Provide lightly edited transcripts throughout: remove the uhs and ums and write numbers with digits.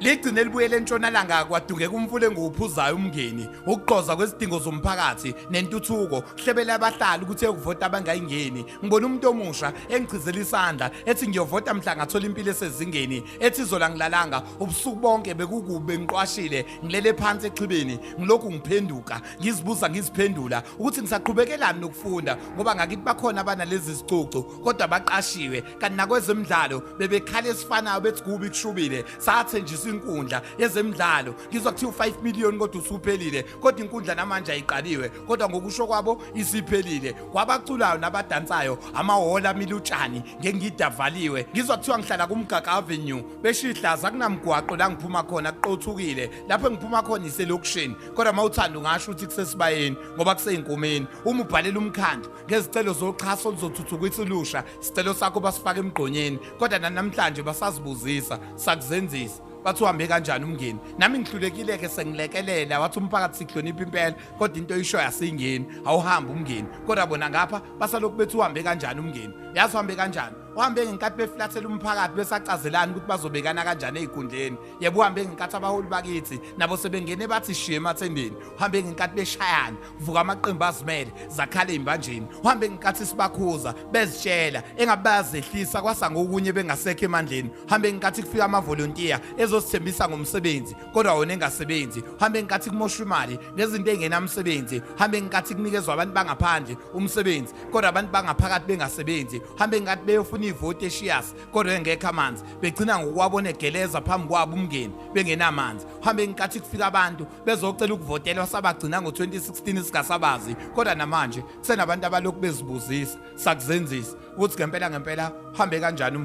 ligcine elibuyele entshonalanga kwadungeka umfule ngophuzayo umngeni ukuqoza kwezidingo zomphakathi nentuthuko kuhlebela abahlali ukuthi ekuvota abangayingeni ngibona umuntu omusha engichizela isandla ethi ngiyovota mhla ngathola impilo esezingeni ethi izola ngilalanga ubusuku bonke bekukube ngiqwashile ngilele phansi echibeni ngilokhu ngiphenduka ngizibuza ngiziphendula ukuthi ngisaqhubekelani nokufunda ngoba ngakithi bakhona abana lezi zicucu kodwa baqashiwe kanti nakwezemidlalo bebekhala esifanayo bethi kubi kushubile sathenjiswa inkundla yezemidlalo ngizwa kuthiwa 5 million kodwa usuphelile kodwa inkundla namanje ayiqaliwe kodwa ngokusho kwabo isiphelile kwabaculayo nabadansayo amahhola milutshani ngengida valiwe ngizwa kuthiwa ngihlala kumgaga avenue beshihlaza kunamgwaqo la ngiphuma khona kuqothukile lapho ngiphuma khona iselokishini kodwa mawuthanda ungasho ukuthi kusesibayeni ngoba kuseyinkomeni uma ubhalela umkhandlu ngezicelo zoxhaso oluzothuthukisa ulusha isicelo sakho basifaka emgqonyeni kodwa namhlanje basazibuzisa sakuzenzisa bathi uhambe kanjani umngeni nami ngihlulekile ke sengilekelela wathi umphakathi sihlonipha impela kodwa into isho yasingeni awuhamba umngeni kodwa bona ngapha basalokhu bethi uhambe kanjani umngeni yazi uhambe kanjani uhambe ngenkathi beflathela umphakathi besacazelana ukuthi bazobekana kanjani ezinkundleni yebo uhambe ngenkathi abaholi bakithi nabo sebengene bathi shiye emathendeni uhambe ngenkathi beshayana vuka amaqembu azimele zakhala ezimbanjeni uhambe ngenkathi sibakhuza bezitshela engabazehlisa kwasa ngokunye bengasekho emandleni uhambe ngenkathi kufika amavolunteer ezosithembisa ngomsebenzi kodwa wona engasebenzi uhambe ngenkathi kumoshwa imali ngezinto engenamsebenzi uhambe ngenkathi kunikezwa abantu bangaphandle umsebenzi kodwa abantu bangaphakathi bengasebenzi uhambe ngenkathi beyofuna ivote eshiyas kodwa engekho amanzi begcina ngokwabona egeleza phambi kwabo umngeni bengenamanzi uhambe ngenkathi kufika abantu bezocela ukuvotela sabagcina ngo2016 singasabazi kodwa namanje kusenabantu abalokhu bezibuzisa sakuzenzisa ukuthi ngempela uhambe kanjani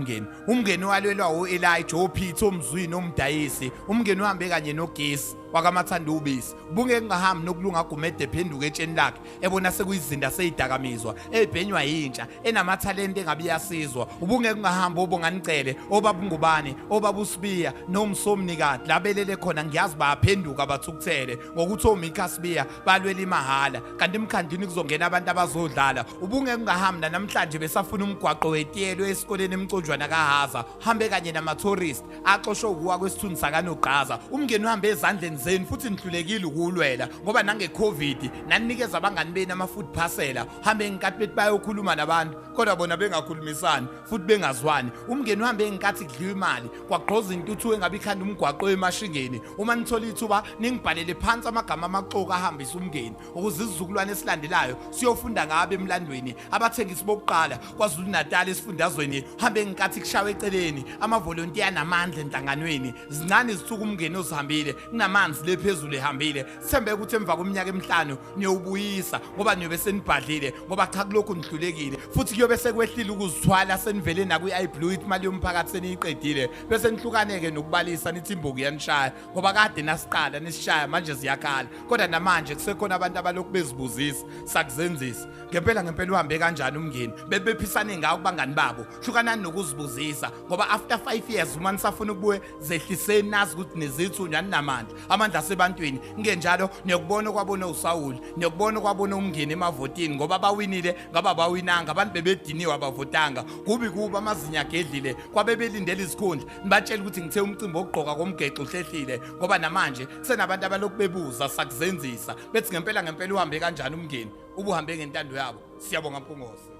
umngeni walwelwa uElijah oPeter omzwini omdayisi umngeni uhambe kanye nogesi wakamathanda ubisi ubunge kungahambi nokulunga gumede ephenduka etsheni lakhe ebona sekuyizinda seyidakamizwa ebhenywa yintsha enamathalente engabe yasizwa ubunge kungahambi obonganicele obabungubane obabusibiya nomsomnikade labelele khona ngiyazi baphenduka bathukuthele ngokuthi omika sibiya balwela imahala kanti emkhandini kuzongena abantu abazodlala ubunge kungahambi namhlanje besafuna umgwaqo wetiyelo esikoleni emconjwana kaHaza hambe kanye namatourist axoshwe ukuwa kwesithunzi sakanogqaza umngeni uhambe ezandleni zeni futhi nihlulekile ukulwela ngoba nange covid nanikeza abangani beni ama food parcela hambe ngenkathi bethi bayokhuluma nabantu kodwa bona bengakhulumisani futhi bengazwani umngeni uhambe ngenkathi kudliwa imali kwagqoza intuthu engabe ikhanda umgwaqo emashingeni uma nithola ithuba ningibhalele phansi amagama amaxoka ahambisa umngeni ukuze isizukulwane esilandelayo siyofunda ngabe emlandweni abathengisi bokuqala kwaZulu Natal esifundazweni hambe ngenkathi kushawe eceleni amavolunteer namandla enhlanganweni zincane izithuku umngeni osihambile kunamanzi lephezulu ehambile sembe ukuthi emva kweminyaka emihlanu niyobuyisa ngoba niyobe senibhadlile ngoba cha kulokhu nihlulekile futhi kuyobe sekwehlile ukuzithwala senivele na kwi-iBlue imali yomphakathi seniyiqedile bese nihlukaneke nokubalisa nithi imboku yanishaya ngoba kade nasiqala nisishaya manje ziyakhala kodwa namanje kusekhona abantu abalokhu bezibuzisa sakuzenzisa ngempela uhambe kanjani umngeni bebephisane ngawo kubangani babo hlukanani nokuzibuzisa ngoba after 5 years uma nisafuna ukubuye zehliseni nazi ukuthi nezithunywa namandla amandla asebantwini ngenjalo niyokubona kwabona uSawuli niyokubona kwabona umngeni emavotini ngoba bawinile ngaba bawinanga abantu bebediniwe abavotanga kuba amazinya agedlile kwabebelindela izikhundla nibatshela ukuthi ngithe umcimbi ogqoka komgexo uhlehlile ngoba namanje kusenabantu abalokhu bebuza sakuzenzisa bethi ngempela uhambe kanjani umngeni ubuhambe ngentando yabo Siyabonga Mpungose.